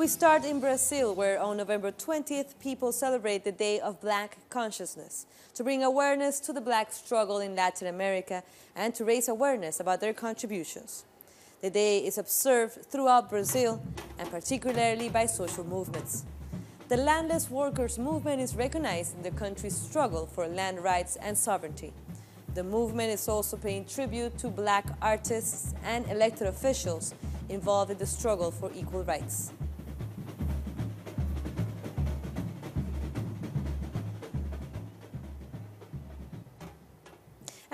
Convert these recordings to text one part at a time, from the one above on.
We start in Brazil, where on November 20th, people celebrate the Day of Black Consciousness to bring awareness to the black struggle in Latin America and to raise awareness about their contributions. The day is observed throughout Brazil and particularly by social movements. The landless workers' movement is recognized in the country's struggle for land rights and sovereignty. The movement is also paying tribute to black artists and elected officials involved in the struggle for equal rights.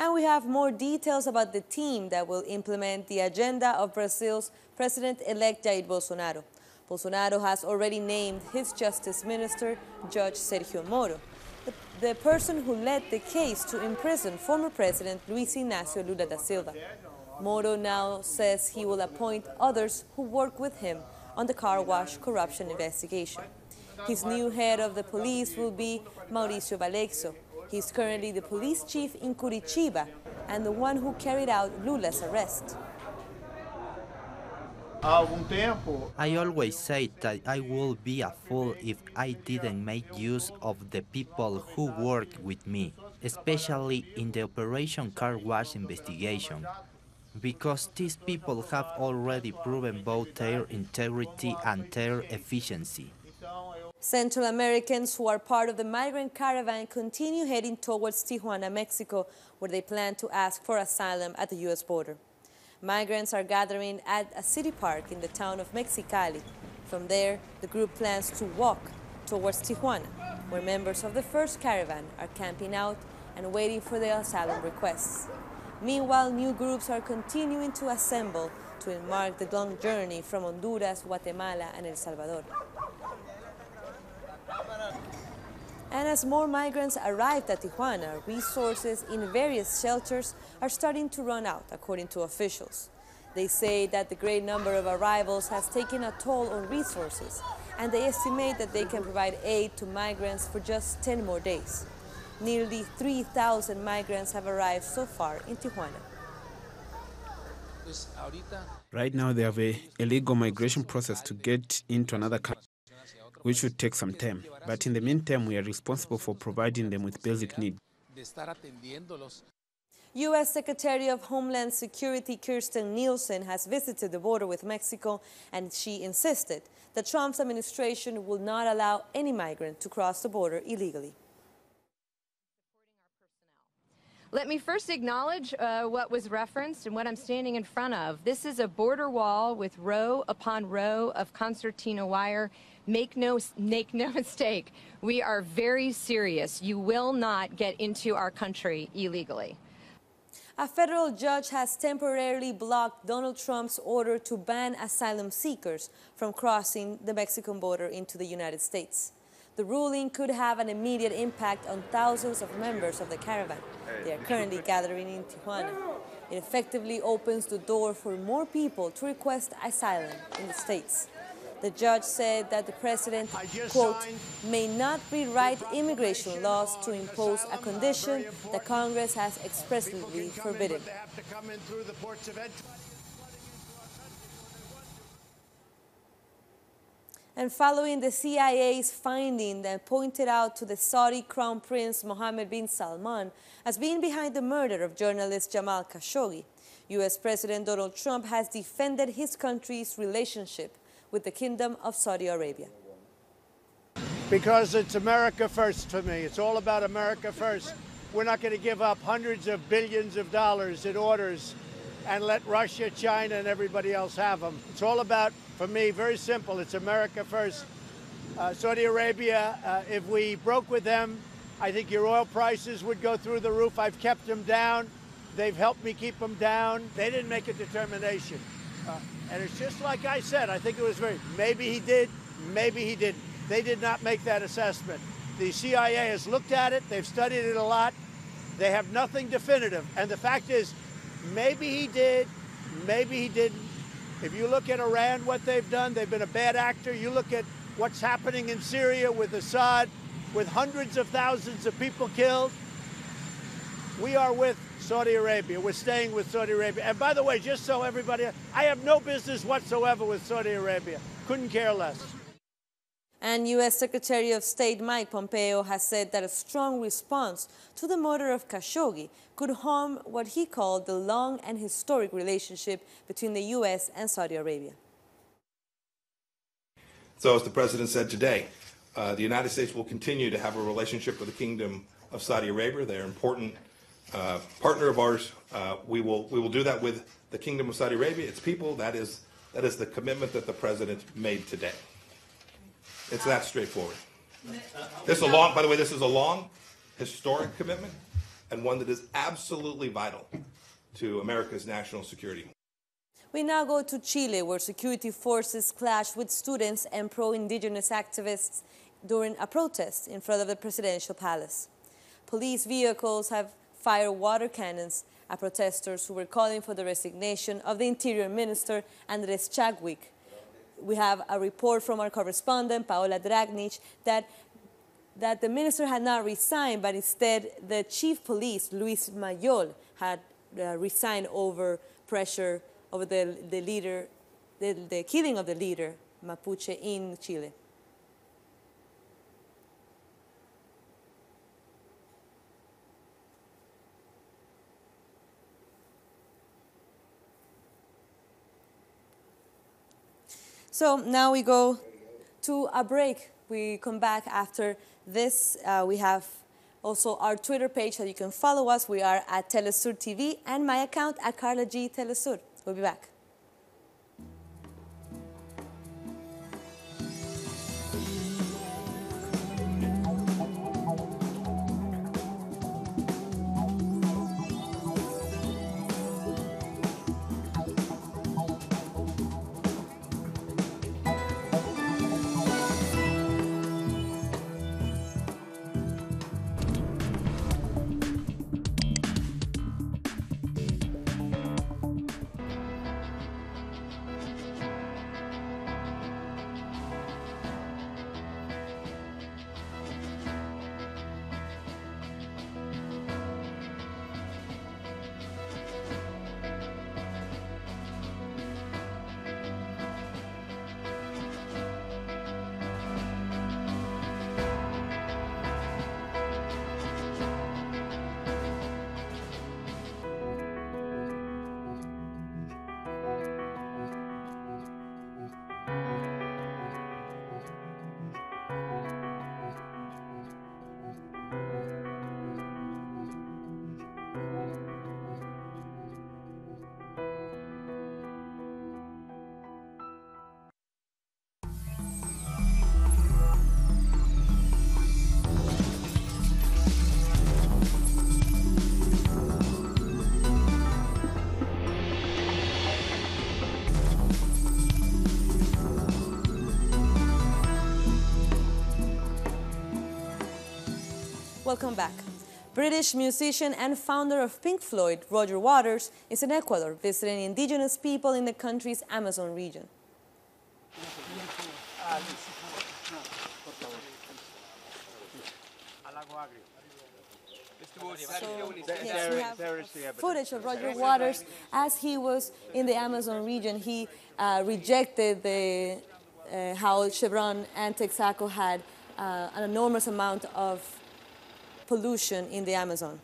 And we have more details about the team that will implement the agenda of Brazil's President-elect Jair Bolsonaro. Bolsonaro has already named his justice minister, Judge Sergio Moro, the person who led the case to imprison former President Luiz Inácio Lula da Silva. Moro now says he will appoint others who work with him on the car wash corruption investigation. His new head of the police will be Mauricio Valeixo. He's currently the police chief in Curitiba and the one who carried out Lula's arrest. I always say that I would be a fool if I didn't make use of the people who work with me, especially in the Operation Car Wash investigation, because these people have already proven both their integrity and their efficiency. Central Americans who are part of the migrant caravan continue heading towards Tijuana, Mexico, where they plan to ask for asylum at the U.S. border. Migrants are gathering at a city park in the town of Mexicali. From there, the group plans to walk towards Tijuana, where members of the first caravan are camping out and waiting for their asylum requests. Meanwhile, new groups are continuing to assemble to mark the long journey from Honduras, Guatemala, and El Salvador. And as more migrants arrived at Tijuana, resources in various shelters are starting to run out, according to officials. They say that the great number of arrivals has taken a toll on resources, and they estimate that they can provide aid to migrants for just 10 more days. Nearly 3,000 migrants have arrived so far in Tijuana. Right now, they have a legal migration process to get into another country, which would take some time. But in the meantime, we are responsible for providing them with basic needs. U.S. Secretary of Homeland Security Kirstjen Nielsen has visited the border with Mexico, and she insisted that Trump's administration will not allow any migrant to cross the border illegally. Let me first acknowledge what was referenced and what I'm standing in front of. This is a border wall with row upon row of concertina wire. Make no mistake, we are very serious. You will not get into our country illegally. A federal judge has temporarily blocked Donald Trump's order to ban asylum seekers from crossing the Mexican border into the United States. The ruling could have an immediate impact on thousands of members of the caravan. They are currently gathering in Tijuana. It effectively opens the door for more people to request asylum in the States. The judge said that the president, quote, may not rewrite immigration laws to impose a condition that Congress has expressly forbidden. And following the CIA's finding that pointed out to the Saudi Crown Prince Mohammed bin Salman as being behind the murder of journalist Jamal Khashoggi, U.S. President Donald Trump has defended his country's relationship with the Kingdom of Saudi Arabia. Because it's America first for me. It's all about America first. We're not going to give up hundreds of billions of dollars in orders and let Russia, China, and everybody else have them. It's all about, for me, very simple. It's America first. Saudi Arabia, if we broke with them, I think your oil prices would go through the roof. I've kept them down. They've helped me keep them down. They didn't make a determination. And it's just like I said, I think it was maybe he did, maybe he didn't. They did not make that assessment. The CIA has looked at it. They've studied it a lot. They have nothing definitive. And the fact is, maybe he did, maybe he didn't. If you look at Iran, what they've done, they've been a bad actor. You look at what's happening in Syria with Assad, with hundreds of thousands of people killed. We are with Saudi Arabia. We're staying with Saudi Arabia. And by the way, just so everybody, I have no business whatsoever with Saudi Arabia. Couldn't care less. And U.S. Secretary of State Mike Pompeo has said that a strong response to the murder of Khashoggi could harm what he called the long and historic relationship between the U.S. and Saudi Arabia. So as the President said today, the United States will continue to have a relationship with the Kingdom of Saudi Arabia. They're an important partner of ours. We will do that with the Kingdom of Saudi Arabia, its people. That is the commitment that the President made today. It's that straightforward. By the way, this is a long, historic commitment and one that is absolutely vital to America's national security. We now go to Chile, where security forces clashed with students and pro-indigenous activists during a protest in front of the presidential palace. Police vehicles have fired water cannons at protesters who were calling for the resignation of the Interior Minister, Andres Chadwick. We have a report from our correspondent, Paola Dragnich, that the minister had not resigned, but instead the chief police, Luis Mayol, had resigned over pressure over the killing of the leader, Mapuche, in Chile. So now we go to a break. We come back after this. We have also our Twitter page that you can follow us. We are at Telesur TV and my account at Carla G Telesur. We'll be back. Welcome back. British musician and founder of Pink Floyd, Roger Waters, is in Ecuador visiting indigenous people in the country's Amazon region. Yes, we have footage of Roger Waters as he was in the Amazon region. He rejected how Chevron and Texaco had an enormous amount of pollution in the Amazon.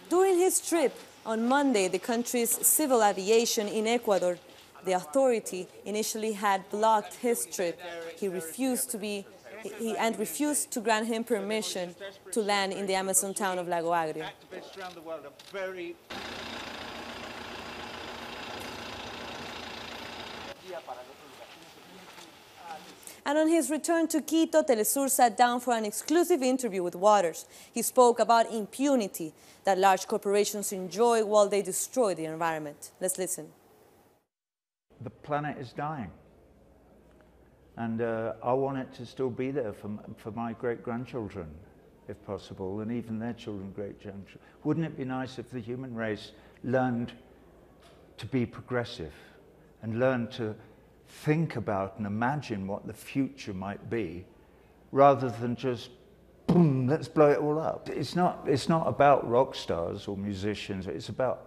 During his trip on Monday, the country's civil aviation in Ecuador, the authority initially had blocked his trip. He refused to grant him permission to land in the Amazon town of Lago Agrio. And on his return to Quito, Telesur sat down for an exclusive interview with Waters. He spoke about impunity that large corporations enjoy while they destroy the environment. Let's listen. The planet is dying. And I want it to still be there for my great-grandchildren, if possible, and even their children, great-grandchildren. Wouldn't it be nice if the human race learned to be progressive and learned to think about and imagine what the future might be, rather than just, boom, let's blow it all up. It's not about rock stars or musicians, it's about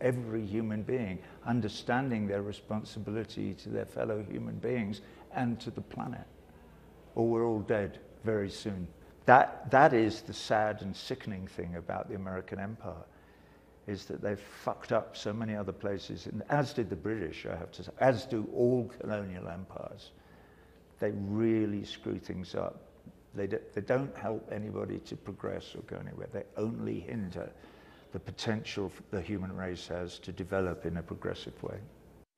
every human being, understanding their responsibility to their fellow human beings and to the planet, or we're all dead very soon. That is the sad and sickening thing about the American empire, is that they've fucked up so many other places, and as did the British, I have to say, as do all colonial empires. They really screw things up. They don't help anybody to progress or go anywhere. They only hinder the potential the human race has to develop in a progressive way.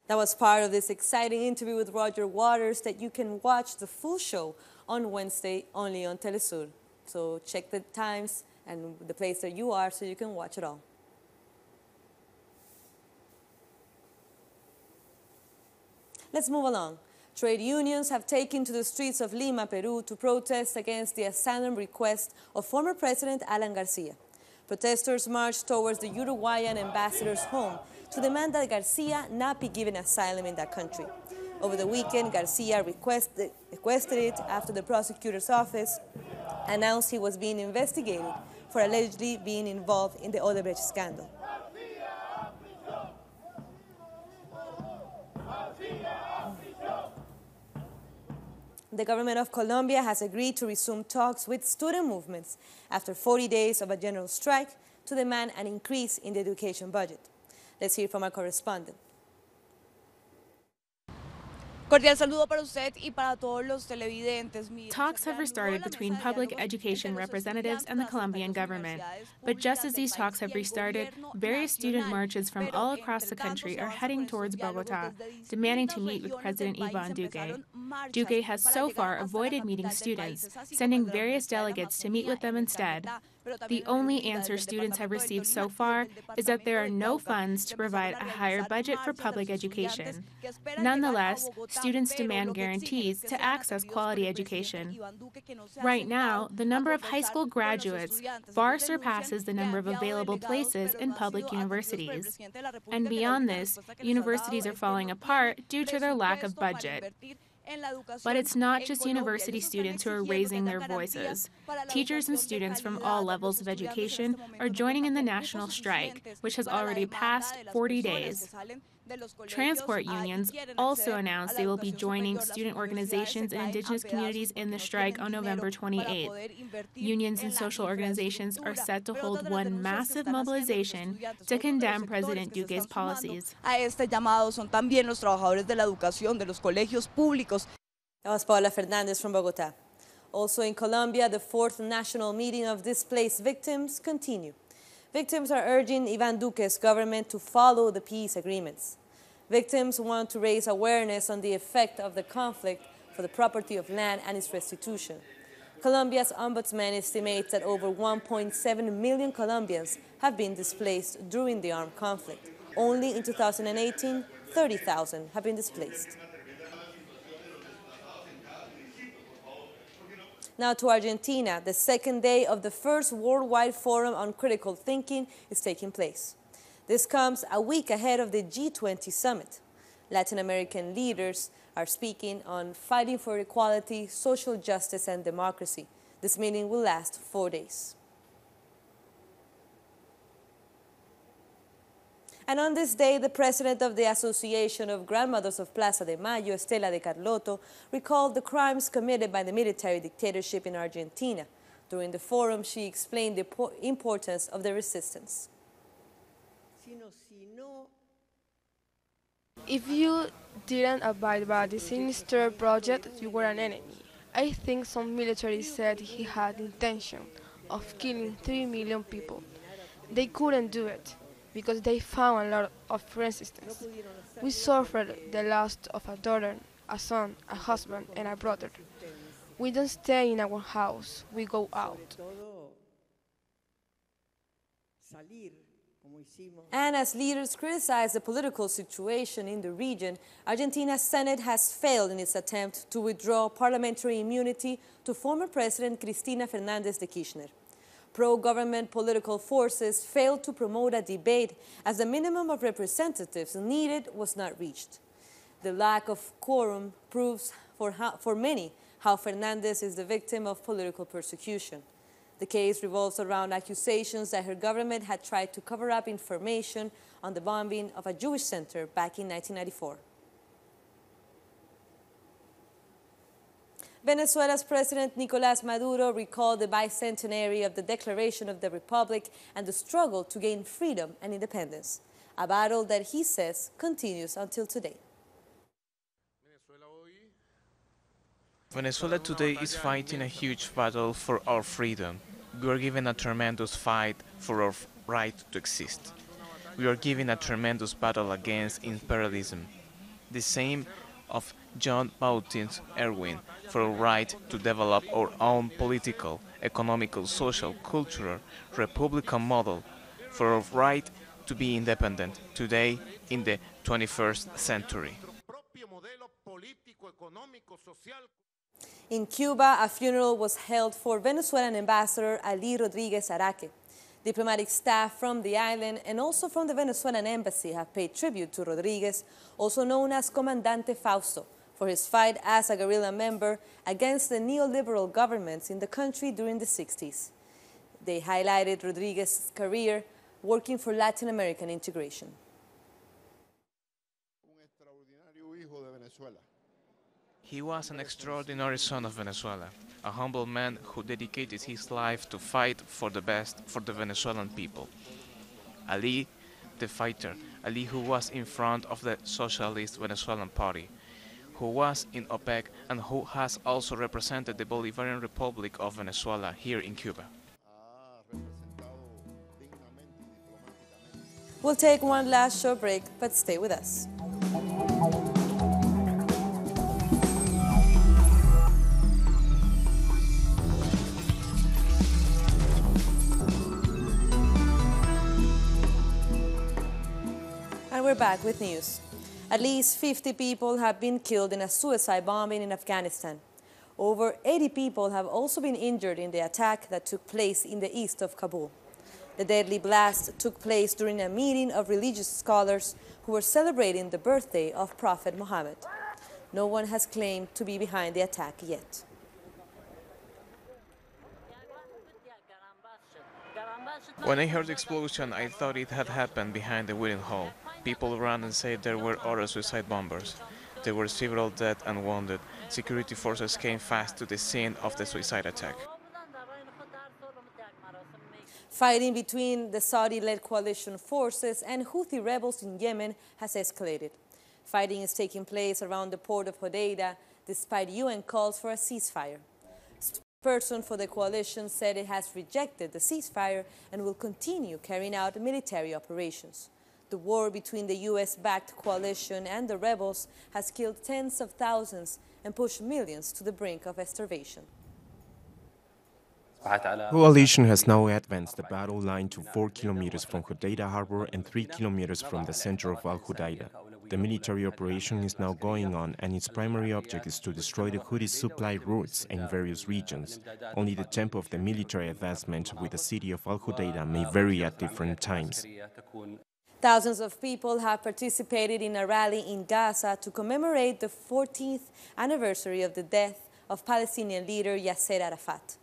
That was part of this exciting interview with Roger Waters that you can watch the full show on Wednesday only on Telesur. So check the times and the place that you are so you can watch it all. Let's move along. Trade unions have taken to the streets of Lima, Peru, to protest against the asylum request of former President Alan Garcia. Protesters marched towards the Uruguayan ambassador's home to demand that Garcia not be given asylum in that country. Over the weekend, Garcia requested it after the prosecutor's office announced he was being investigated for allegedly being involved in the Odebrecht scandal. The government of Colombia has agreed to resume talks with student movements after 40 days of a general strike to demand an increase in the education budget. Let's hear from our correspondent. Cordial saludo para usted y para todos los televidentes. Talks have restarted between public education representatives and the Colombian government. But just as these talks have restarted, various student marches from all across the country are heading towards Bogotá, demanding to meet with President Iván Duque. Duque has so far avoided meeting students, sending various delegates to meet with them instead. The only answer students have received so far is that there are no funds to provide a higher budget for public education. Nonetheless, students demand guarantees to access quality education. Right now, the number of high school graduates far surpasses the number of available places in public universities. And beyond this, universities are falling apart due to their lack of budget. But it's not just university students who are raising their voices. Teachers and students from all levels of education are joining in the national strike, which has already passed 40 days. Transport unions also announced they will be joining student organizations and indigenous communities in the strike on November 28th. Unions and social organizations are set to hold one massive mobilization to condemn President Duque's policies. A este llamado son también los trabajadores de la educación de los colegios públicos. That was Paula Fernandez from Bogotá. Also in Colombia, the fourth national meeting of displaced victims continue. Victims are urging Iván Duque's government to follow the peace agreements. Victims want to raise awareness on the effect of the conflict for the property of land and its restitution. Colombia's ombudsman estimates that over 1.7 million Colombians have been displaced during the armed conflict. Only in 2018, 30,000 have been displaced. Now to Argentina, the second day of the first Worldwide Forum on Critical Thinking is taking place. This comes a week ahead of the G20 summit. Latin American leaders are speaking on fighting for equality, social justice, and democracy. This meeting will last 4 days. And on this day, the president of the Association of Grandmothers of Plaza de Mayo, Estela de Carlotto, recalled the crimes committed by the military dictatorship in Argentina. During the forum, she explained the importance of the resistance. If you didn't abide by the sinister project, you were an enemy. I think some military said he had intention of killing 3 million people. They couldn't do it, because they found a lot of resistance. We suffered the loss of a daughter, a son, a husband, and a brother. We don't stay in our house, we go out. And as leaders criticize the political situation in the region, Argentina's Senate has failed in its attempt to withdraw parliamentary immunity to former President Cristina Fernández de Kirchner. Pro-government political forces failed to promote a debate as the minimum of representatives needed was not reached. The lack of quorum proves for many how Fernández is the victim of political persecution. The case revolves around accusations that her government had tried to cover up information on the bombing of a Jewish center back in 1994. Venezuela's President Nicolás Maduro recalled the bicentenary of the Declaration of the Republic and the struggle to gain freedom and independence, a battle that he says continues until today. Venezuela today is fighting a huge battle for our freedom. We are giving a tremendous fight for our right to exist. We are giving a tremendous battle against imperialism. The same of John Bautin's Erwin for our right to develop our own political, economical, social, cultural, republican model, for our right to be independent today in the 21st century. In Cuba, a funeral was held for Venezuelan Ambassador Ali Rodriguez Araque. Diplomatic staff from the island and also from the Venezuelan embassy have paid tribute to Rodriguez, also known as Comandante Fausto, for his fight as a guerrilla member against the neoliberal governments in the country during the 60s. They highlighted Rodriguez's career working for Latin American integration. He was an extraordinary son of Venezuela, a humble man who dedicated his life to fight for the best for the Venezuelan people. Ali, the fighter, Ali who was in front of the Socialist Venezuelan Party, who was in OPEC and who has also represented the Bolivarian Republic of Venezuela here in Cuba. We'll take one last short break, but stay with us. And we're back with news. At least 50 people have been killed in a suicide bombing in Afghanistan. Over 80 people have also been injured in the attack that took place in the east of Kabul. The deadly blast took place during a meeting of religious scholars who were celebrating the birthday of Prophet Muhammad. No one has claimed to be behind the attack yet. When I heard the explosion, I thought it had happened behind the waiting hall. People ran and said there were other suicide bombers. There were several dead and wounded. Security forces came fast to the scene of the suicide attack. Fighting between the Saudi-led coalition forces and Houthi rebels in Yemen has escalated. Fighting is taking place around the port of Hodeidah, despite UN calls for a ceasefire. A spokesperson for the coalition said it has rejected the ceasefire and will continue carrying out military operations. The war between the US-backed coalition and the rebels has killed tens of thousands and pushed millions to the brink of starvation. The coalition has now advanced the battle line to 4 kilometers from Hodeidah harbor and 3 kilometers from the center of Al-Hodeidah. The military operation is now going on, and its primary object is to destroy the Houthi supply routes in various regions. Only the tempo of the military advancement with the city of Al-Hodeidah may vary at different times. Thousands of people have participated in a rally in Gaza to commemorate the 14th anniversary of the death of Palestinian leader Yasser Arafat.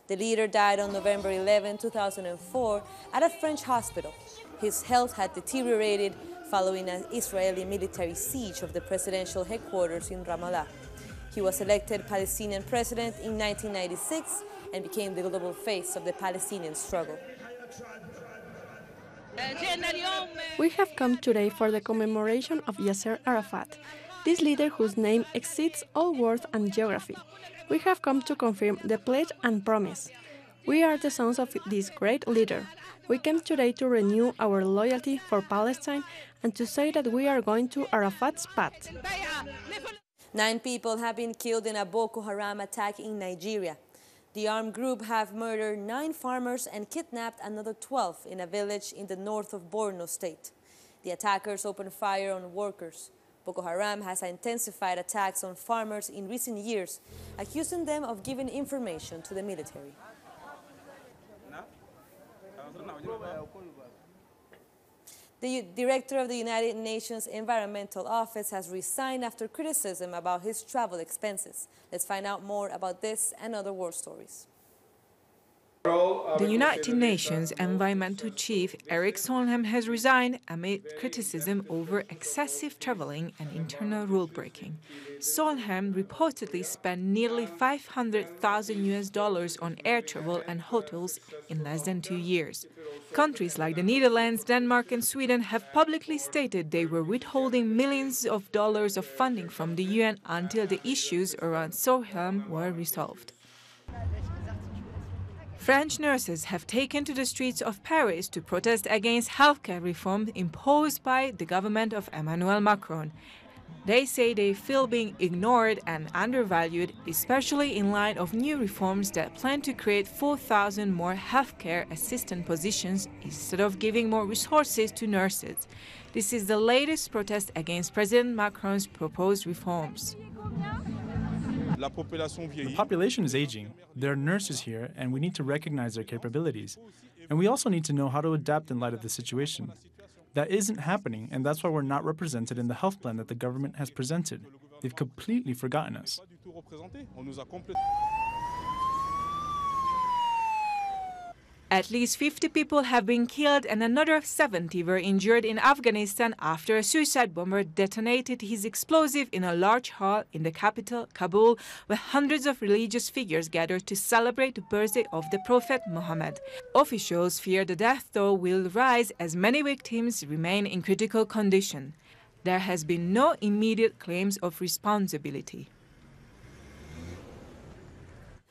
The leader died on November 11, 2004 at a French hospital. His health had deteriorated following an Israeli military siege of the presidential headquarters in Ramallah. He was elected Palestinian president in 1996 and became the global face of the Palestinian struggle. We have come today for the commemoration of Yasser Arafat, this leader whose name exceeds all words and geography. We have come to confirm the pledge and promise. We are the sons of this great leader. We came today to renew our loyalty for Palestine and to say that we are going to Arafat's path. 9 people have been killed in a Boko Haram attack in Nigeria. The armed group have murdered 9 farmers and kidnapped another 12 in a village in the north of Borno State. The attackers opened fire on workers. Boko Haram has intensified attacks on farmers in recent years, accusing them of giving information to the military. The director of the United Nations Environmental Office has resigned after criticism about his travel expenses. Let's find out more about this and other war stories. The United Nations environmental chief Erik Solheim has resigned amid criticism over excessive traveling and internal rule breaking. Solheim reportedly spent nearly $500,000 on air travel and hotels in less than 2 years. Countries like the Netherlands, Denmark, and Sweden have publicly stated they were withholding millions of dollars of funding from the UN until the issues around Solheim were resolved. French nurses have taken to the streets of Paris to protest against healthcare reform imposed by the government of Emmanuel Macron. They say they feel being ignored and undervalued, especially in light of new reforms that plan to create 4,000 more healthcare assistant positions instead of giving more resources to nurses. This is the latest protest against President Macron's proposed reforms. The population is aging. There are nurses here, and we need to recognize their capabilities. And we also need to know how to adapt in light of the situation. That isn't happening, and that's why we're not represented in the health plan that the government has presented. They've completely forgotten us. At least 50 people have been killed and another 70 were injured in Afghanistan after a suicide bomber detonated his explosive in a large hall in the capital, Kabul, where hundreds of religious figures gathered to celebrate the birthday of the Prophet Muhammad. Officials fear the death toll will rise as many victims remain in critical condition. There has been no immediate claims of responsibility.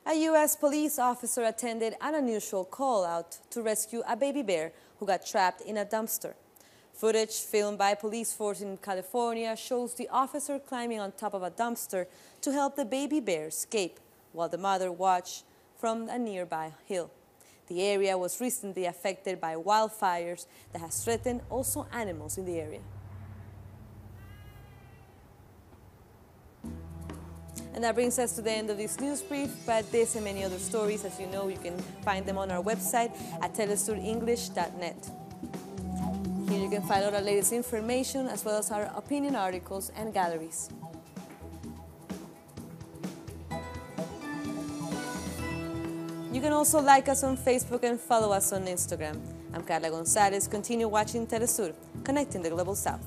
A U.S. police officer attended an unusual call-out to rescue a baby bear who got trapped in a dumpster. Footage filmed by a police force in California shows the officer climbing on top of a dumpster to help the baby bear escape, while the mother watched from a nearby hill. The area was recently affected by wildfires that has threatened also animals in the area. And that brings us to the end of this news brief, but this and many other stories, as you know, you can find them on our website at telesurenglish.net. Here you can find all our latest information, as well as our opinion articles and galleries. You can also like us on Facebook and follow us on Instagram. I'm Carla Gonzalez. Continue watching Telesur, connecting the Global South.